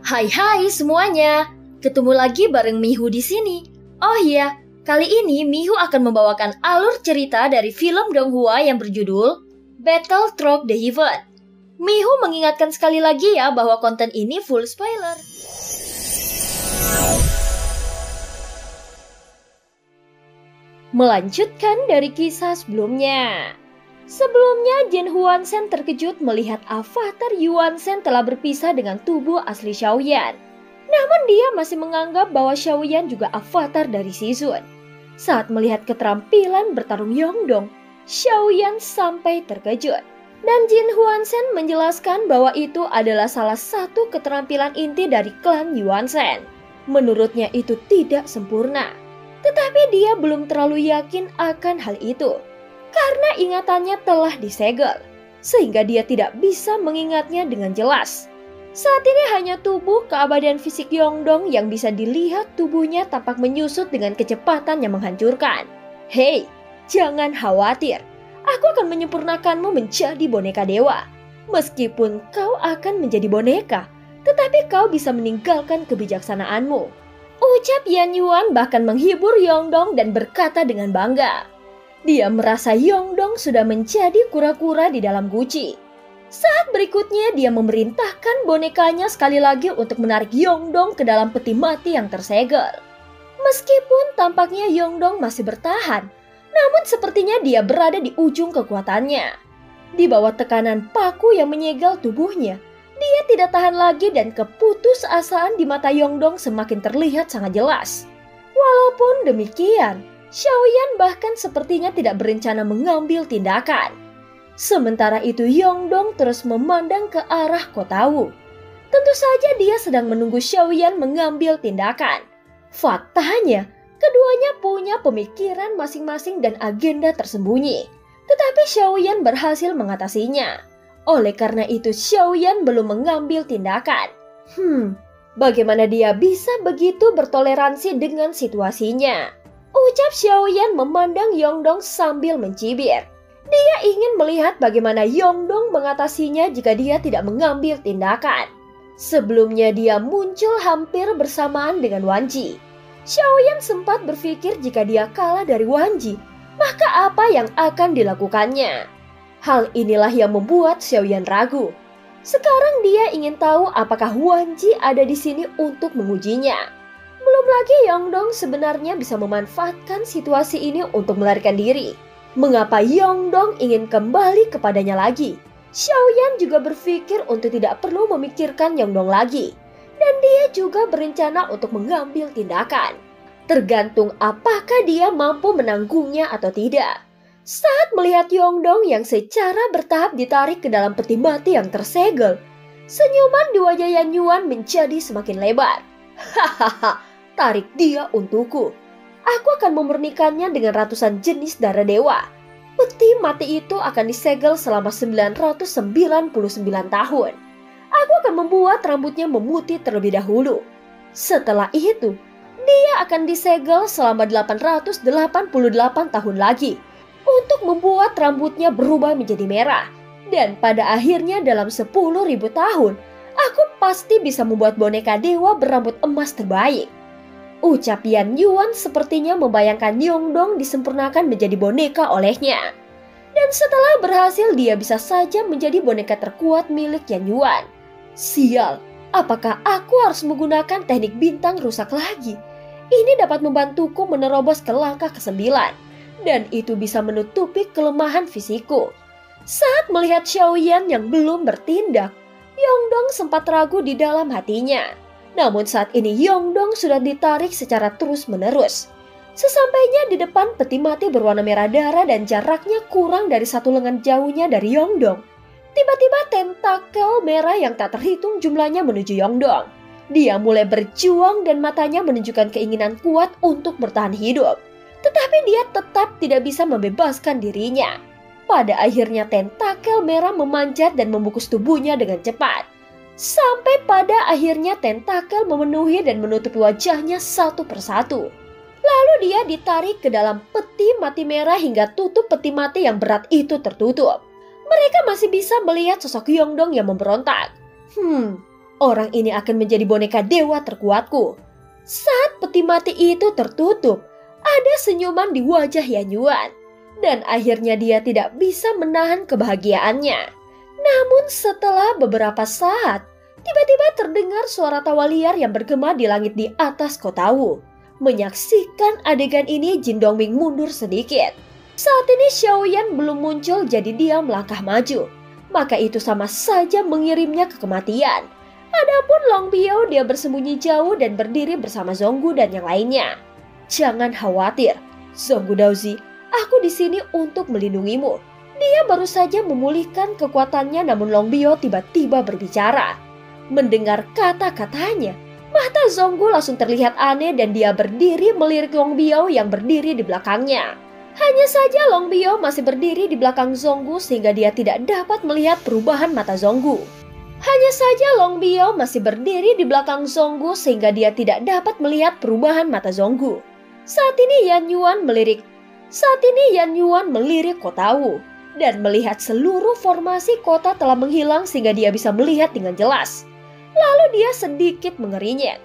Hai semuanya, ketemu lagi bareng Mihu di sini. Oh iya, kali ini Mihu akan membawakan alur cerita dari film Donghua yang berjudul Battle Through the Heaven. Mihu mengingatkan sekali lagi ya bahwa konten ini full spoiler. Melanjutkan dari kisah sebelumnya. Sebelumnya, Jin Huan-sen terkejut melihat avatar Yuan-sen telah berpisah dengan tubuh asli Xiaoyan. Namun dia masih menganggap bahwa Xiaoyan juga avatar dari Shizun. Saat melihat keterampilan bertarung Yongdong, Xiaoyan sampai terkejut. Dan Jin Huan-sen menjelaskan bahwa itu adalah salah satu keterampilan inti dari klan Yuan-sen. Menurutnya itu tidak sempurna, tetapi dia belum terlalu yakin akan hal itu. Karena ingatannya telah disegel, sehingga dia tidak bisa mengingatnya dengan jelas. Saat ini hanya tubuh keabadian fisik Yongdong yang bisa dilihat tubuhnya tampak menyusut dengan kecepatan yang menghancurkan. Hei, jangan khawatir. Aku akan menyempurnakanmu menjadi boneka dewa. Meskipun kau akan menjadi boneka, tetapi kau bisa meninggalkan kebijaksanaanmu. Ucap Yan Yuan bahkan menghibur Yongdong dan berkata dengan bangga. Dia merasa Yongdong sudah menjadi kura-kura di dalam guci. Saat berikutnya dia memerintahkan bonekanya sekali lagi untuk menarik Yongdong ke dalam peti mati yang tersegel. Meskipun tampaknya Yongdong masih bertahan, namun sepertinya dia berada di ujung kekuatannya. Di bawah tekanan paku yang menyegel tubuhnya, dia tidak tahan lagi dan keputusasaan di mata Yongdong semakin terlihat sangat jelas. Walaupun demikian, Xiaoyan bahkan sepertinya tidak berencana mengambil tindakan. Sementara itu Yongdong terus memandang ke arah kota Wu. Tentu saja dia sedang menunggu Xiaoyan mengambil tindakan. Faktanya, keduanya punya pemikiran masing-masing dan agenda tersembunyi. Tetapi Xiaoyan berhasil mengatasinya. Oleh karena itu Xiaoyan belum mengambil tindakan. Bagaimana dia bisa begitu bertoleransi dengan situasinya? Ucap Xiaoyan memandang Yongdong sambil mencibir. Dia ingin melihat bagaimana Yongdong mengatasinya jika dia tidak mengambil tindakan. Sebelumnya dia muncul hampir bersamaan dengan Wan Ji. Xiaoyan sempat berpikir jika dia kalah dari Wan Ji, maka apa yang akan dilakukannya? Hal inilah yang membuat Xiaoyan ragu. Sekarang dia ingin tahu apakah Wan Ji ada di sini untuk mengujinya. Belum lagi Yongdong sebenarnya bisa memanfaatkan situasi ini untuk melarikan diri. Mengapa Yongdong ingin kembali kepadanya lagi? Xiaoyan juga berpikir untuk tidak perlu memikirkan Yongdong lagi. Dan dia juga berencana untuk mengambil tindakan. Tergantung apakah dia mampu menanggungnya atau tidak. Saat melihat Yongdong yang secara bertahap ditarik ke dalam peti mati yang tersegel, senyuman di wajah Yan Yuan menjadi semakin lebar. Hahaha. Tarik dia untukku. Aku akan memurnikannya dengan ratusan jenis darah dewa. Peti mati itu akan disegel selama 999 tahun. Aku akan membuat rambutnya memutih terlebih dahulu. Setelah itu, dia akan disegel selama 888 tahun lagi untuk membuat rambutnya berubah menjadi merah. Dan pada akhirnya dalam 10.000 tahun, aku pasti bisa membuat boneka dewa berambut emas terbaik. Ucap Yan Yuan sepertinya membayangkan Yongdong disempurnakan menjadi boneka olehnya. Dan setelah berhasil dia bisa saja menjadi boneka terkuat milik Yan Yuan. Sial, apakah aku harus menggunakan teknik bintang rusak lagi? Ini dapat membantuku menerobos ke langkah ke-9. Dan itu bisa menutupi kelemahan fisikku. Saat melihat Xiaoyan yang belum bertindak, Yongdong sempat ragu di dalam hatinya. Namun saat ini Yongdong sudah ditarik secara terus-menerus. Sesampainya di depan peti mati berwarna merah darah dan jaraknya kurang dari satu lengan jauhnya dari Yongdong, tiba-tiba tentakel merah yang tak terhitung jumlahnya menuju Yongdong. Dia mulai berjuang dan matanya menunjukkan keinginan kuat untuk bertahan hidup. Tetapi dia tetap tidak bisa membebaskan dirinya. Pada akhirnya tentakel merah memanjat dan membungkus tubuhnya dengan cepat. Sampai pada akhirnya tentakel memenuhi dan menutupi wajahnya satu persatu. Lalu dia ditarik ke dalam peti mati merah hingga tutup peti mati yang berat itu tertutup. Mereka masih bisa melihat sosok Yongdong yang memberontak. Orang ini akan menjadi boneka dewa terkuatku. Saat peti mati itu tertutup, ada senyuman di wajah Yan Yuan. Dan akhirnya dia tidak bisa menahan kebahagiaannya. Namun setelah beberapa saat, tiba-tiba terdengar suara tawa liar yang bergema di langit di atas kota Wu. Menyaksikan adegan ini, Jin Dongming mundur sedikit. Saat ini Xiaoyan belum muncul, jadi dia melangkah maju. Maka itu sama saja mengirimnya ke kematian. Adapun Long Biao, dia bersembunyi jauh dan berdiri bersama Zhonggu dan yang lainnya. Jangan khawatir, Zhonggu Daozi, aku di sini untuk melindungimu. Dia baru saja memulihkan kekuatannya, namun Long Biao tiba-tiba berbicara. Mendengar kata-katanya, mata Zhonggu langsung terlihat aneh dan dia berdiri melirik Long Biao yang berdiri di belakangnya. Hanya saja Long Biao masih berdiri di belakang Zhonggu sehingga dia tidak dapat melihat perubahan mata Zhonggu. Hanya saja Long Biao masih berdiri di belakang Zhonggu sehingga dia tidak dapat melihat perubahan mata Zhonggu. Saat ini Yan Yuan melirik kota Wu dan melihat seluruh formasi kota telah menghilang sehingga dia bisa melihat dengan jelas. Lalu dia sedikit mengerinyet.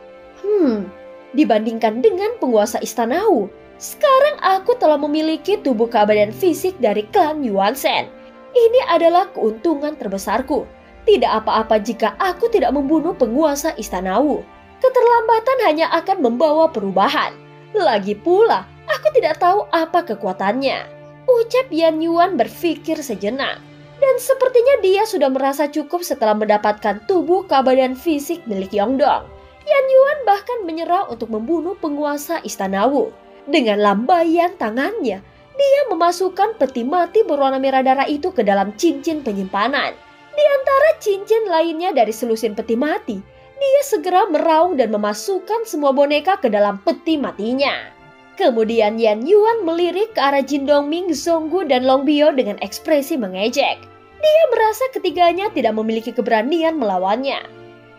Dibandingkan dengan penguasa istana Wu, sekarang aku telah memiliki tubuh keabadian fisik dari klan Yuan Shen. Ini adalah keuntungan terbesarku. Tidak apa-apa jika aku tidak membunuh penguasa istana Wu. Keterlambatan hanya akan membawa perubahan. Lagi pula, aku tidak tahu apa kekuatannya. Ucap Yan Yuan berpikir sejenak. Dan sepertinya dia sudah merasa cukup setelah mendapatkan tubuh keabadian fisik milik Yongdong. Yan Yuan bahkan menyerah untuk membunuh penguasa istana Wu. Dengan lambaian tangannya, dia memasukkan peti mati berwarna merah darah itu ke dalam cincin penyimpanan. Di antara cincin lainnya dari selusin peti mati, dia segera meraung dan memasukkan semua boneka ke dalam peti matinya. Kemudian Yan Yuan melirik ke arah Jin Dongming, Zhonggu, dan Long Biao dengan ekspresi mengejek. Dia merasa ketiganya tidak memiliki keberanian melawannya.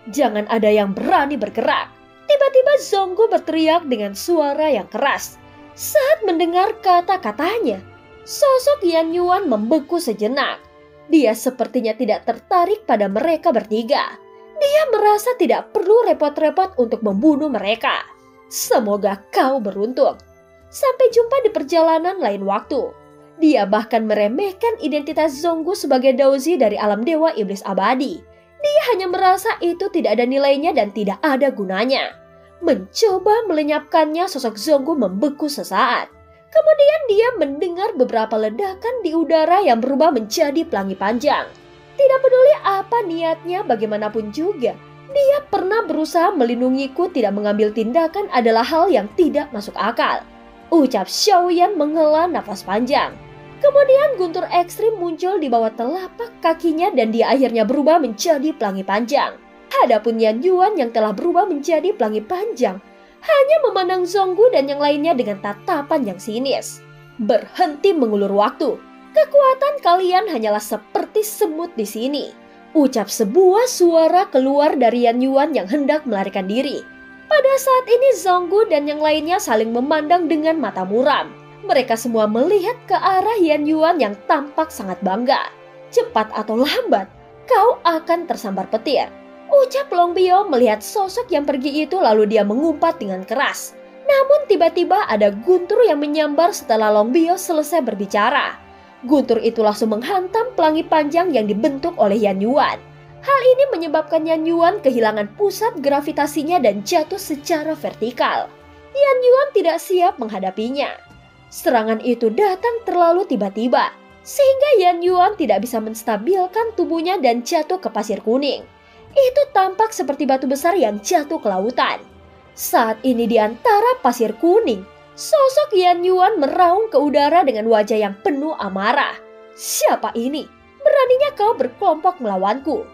Jangan ada yang berani bergerak. Tiba-tiba Zhonggu berteriak dengan suara yang keras. Saat mendengar kata-katanya, sosok Yan Yuan membeku sejenak. Dia sepertinya tidak tertarik pada mereka bertiga. Dia merasa tidak perlu repot-repot untuk membunuh mereka. Semoga kau beruntung. Sampai jumpa di perjalanan lain waktu. Dia bahkan meremehkan identitas Zhonggu sebagai Daozi dari alam dewa iblis abadi. Dia hanya merasa itu tidak ada nilainya dan tidak ada gunanya. Mencoba melenyapkannya, sosok Zhonggu membeku sesaat. Kemudian dia mendengar beberapa ledakan di udara yang berubah menjadi pelangi panjang. Tidak peduli apa niatnya, bagaimanapun juga, dia pernah berusaha melindungiku. Tidak mengambil tindakan adalah hal yang tidak masuk akal. Ucap Xiaoyan menghela nafas panjang. Kemudian guntur ekstrim muncul di bawah telapak kakinya dan dia akhirnya berubah menjadi pelangi panjang. Adapun Yan Yuan yang telah berubah menjadi pelangi panjang hanya memandang Zhonggu dan yang lainnya dengan tatapan yang sinis. Berhenti mengulur waktu. Kekuatan kalian hanyalah seperti semut di sini. Ucap sebuah suara keluar dari Yan Yuan yang hendak melarikan diri. Pada saat ini Zhonggu dan yang lainnya saling memandang dengan mata muram. Mereka semua melihat ke arah Yan Yuan yang tampak sangat bangga. Cepat atau lambat, kau akan tersambar petir. Ucap Long Biao melihat sosok yang pergi itu, lalu dia mengumpat dengan keras. Namun tiba-tiba ada guntur yang menyambar setelah Long Biao selesai berbicara. Guntur itu langsung menghantam pelangi panjang yang dibentuk oleh Yan Yuan. Hal ini menyebabkan Yan Yuan kehilangan pusat gravitasinya dan jatuh secara vertikal. Yan Yuan tidak siap menghadapinya. Serangan itu datang terlalu tiba-tiba, sehingga Yan Yuan tidak bisa menstabilkan tubuhnya dan jatuh ke pasir kuning. Itu tampak seperti batu besar yang jatuh ke lautan. Saat ini di antara pasir kuning, sosok Yan Yuan meraung ke udara dengan wajah yang penuh amarah. Siapa ini? Beraninya kau berkelompok melawanku?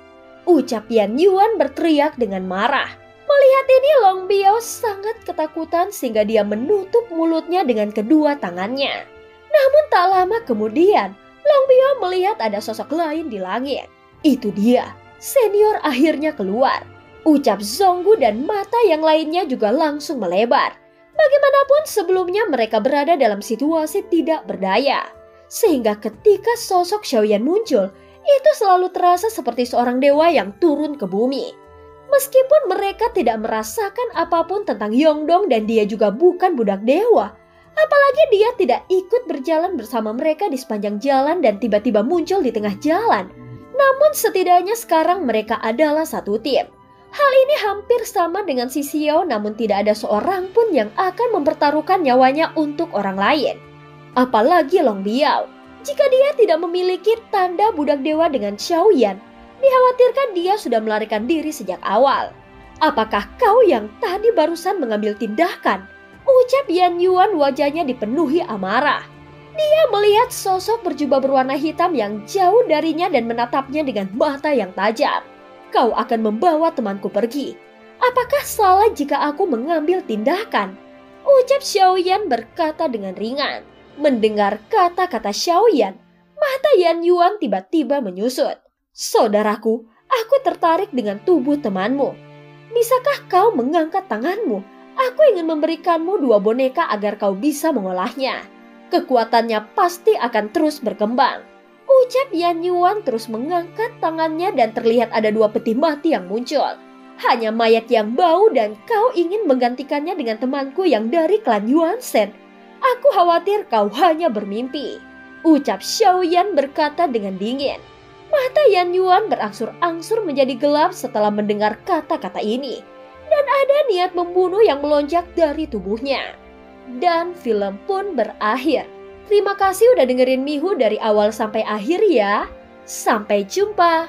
Ucap Yan Yuan berteriak dengan marah. Melihat ini Long Biao sangat ketakutan sehingga dia menutup mulutnya dengan kedua tangannya. Namun tak lama kemudian, Long Biao melihat ada sosok lain di langit. Itu dia, senior akhirnya keluar. Ucap Zhonggu dan mata yang lainnya juga langsung melebar. Bagaimanapun sebelumnya mereka berada dalam situasi tidak berdaya. Sehingga ketika sosok Xiaoyan muncul, itu selalu terasa seperti seorang dewa yang turun ke bumi. Meskipun mereka tidak merasakan apapun tentang Yongdong dan dia juga bukan budak dewa. Apalagi dia tidak ikut berjalan bersama mereka di sepanjang jalan dan tiba-tiba muncul di tengah jalan. Namun setidaknya sekarang mereka adalah satu tim. Hal ini hampir sama dengan si Xiao, namun tidak ada seorang pun yang akan mempertaruhkan nyawanya untuk orang lain. Apalagi Long Biao. Jika dia tidak memiliki tanda budak dewa dengan Xiaoyan, dikhawatirkan dia sudah melarikan diri sejak awal. Apakah kau yang tadi barusan mengambil tindakan? Ucap Yan Yuan, wajahnya dipenuhi amarah. Dia melihat sosok berjubah berwarna hitam yang jauh darinya dan menatapnya dengan mata yang tajam. Kau akan membawa temanku pergi. Apakah salah jika aku mengambil tindakan? Ucap Xiaoyan berkata dengan ringan. Mendengar kata-kata Xiaoyan, mata Yan Yuan tiba-tiba menyusut. Saudaraku, aku tertarik dengan tubuh temanmu. Bisakah kau mengangkat tanganmu? Aku ingin memberikanmu 2 boneka agar kau bisa mengolahnya. Kekuatannya pasti akan terus berkembang. Ucap Yan Yuan terus mengangkat tangannya dan terlihat ada 2 peti mati yang muncul. Hanya mayat yang bau dan kau ingin menggantikannya dengan temanku yang dari klan Yuan Shen. Aku khawatir kau hanya bermimpi. Ucap Xiaoyan berkata dengan dingin. Mata Yan Yuan berangsur-angsur menjadi gelap setelah mendengar kata-kata ini. Dan ada niat membunuh yang melonjak dari tubuhnya. Dan film pun berakhir. Terima kasih udah dengerin Mihu dari awal sampai akhir ya. Sampai jumpa.